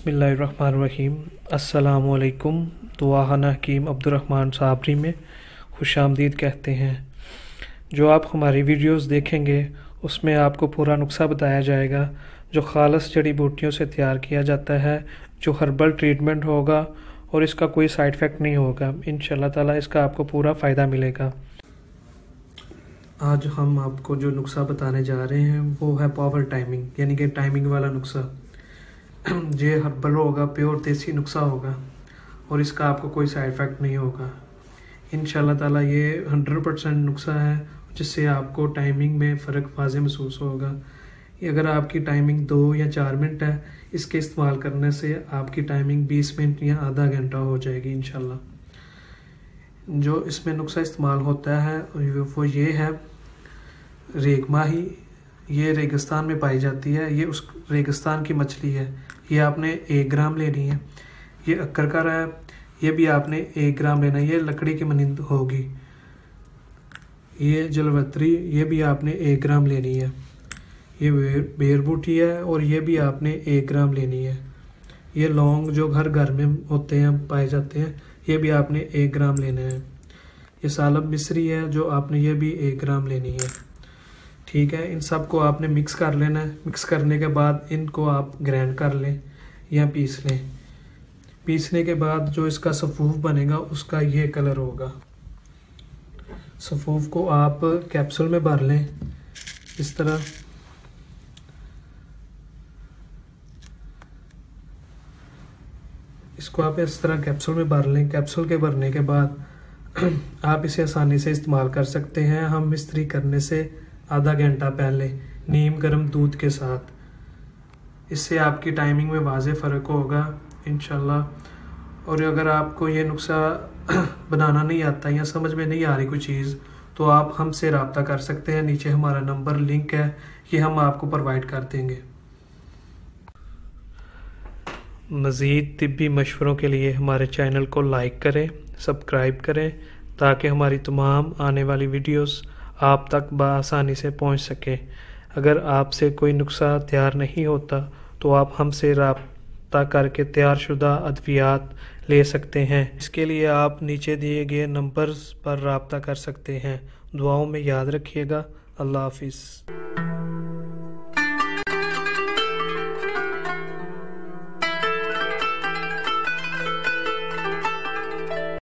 बिस्मिल्लाहिर्रहमानिर्रहीम। अस्सलामुअलैकुम। दुआखाना हकीम अब्दुर्रहमान साबरी में खुश आमदीद कहते हैं। जो आप हमारी वीडियोस देखेंगे उसमें आपको पूरा नुस्खा बताया जाएगा जो खालस जड़ी बूटियों से तैयार किया जाता है, जो हर्बल ट्रीटमेंट होगा और इसका कोई साइड इफ़ेक्ट नहीं होगा। इंशाअल्लाह ताला इसका आपको पूरा फ़ायदा मिलेगा। आज हम आपको जो नुस्खा बताने जा रहे हैं वो है पावर टाइमिंग, यानी कि टाइमिंग वाला नुस्खा। ये हर्बल होगा, प्योर देसी नुस्खा होगा और इसका आपको कोई साइड इफ़ेक्ट नहीं होगा। इंशाअल्लाह ताला ये 100% नुस्खा है जिससे आपको टाइमिंग में फ़र्क वाज़े महसूस होगा। ये अगर आपकी टाइमिंग 2 या 4 मिनट है, इसके इस्तेमाल करने से आपकी टाइमिंग 20 मिनट या आधा घंटा हो जाएगी इंशाअल्लाह। जो इसमें नुस्खा इस्तेमाल होता है वो ये है रेगमाही। ये रेगिस्तान में पाई जाती है, ये उस रेगिस्तान की मछली है। ये आपने 1 ग्राम लेनी है। ये अक्करकर है, ये भी आपने 1 ग्राम लेना है। ये लकड़ी की मनिंद होगी। ये जलवत्री, ये भी आपने 1 ग्राम लेनी है। ये बेरबूटी है और ये भी आपने 1 ग्राम लेनी है। ये लौंग जो घर में होते हैं, पाए जाते हैं, ये भी आपने 1 ग्राम लेना है। ये सालब मिस्री है जो आपने ये भी 1 ग्राम लेनी है। ठीक है, इन सब को आपने मिक्स कर लेना है। मिक्स करने के बाद इनको आप ग्राइंड कर लें या पीस लें। पीसने के बाद जो इसका सफ़ूफ बनेगा उसका ये कलर होगा। सफ़ूफ को आप कैप्सूल में भर लें इस तरह। इसको आप इस तरह कैप्सूल में भर लें। कैप्सूल के भरने के बाद आप इसे आसानी से इस्तेमाल कर सकते हैं। हम मिस्त्री करने से आधा घंटा पहले नीम गर्म दूध के साथ। इससे आपकी टाइमिंग में वाज़े फ़र्क होगा इंशाल्लाह। और अगर आपको ये नुस्खा बनाना नहीं आता या समझ में नहीं आ रही कोई चीज़, तो आप हमसे रब्ता कर सकते हैं। नीचे हमारा नंबर लिंक है, ये हम आपको प्रोवाइड कर देंगे। मज़ीद तिब्बी मशवरों के लिए हमारे चैनल को लाइक करें, सब्सक्राइब करें ताकि हमारी तमाम आने वाली वीडियोस आप तक बआसानी से पहुंच सके। अगर आपसे कोई नुस्खा तैयार नहीं होता तो आप हमसे रब्ता करके तैयार शुदा अद्वियात ले सकते हैं। इसके लिए आप नीचे दिए गए नंबर्स पर रब्ता कर सकते हैं। दुआओं में याद रखिएगा। अल्लाह हाफिज़।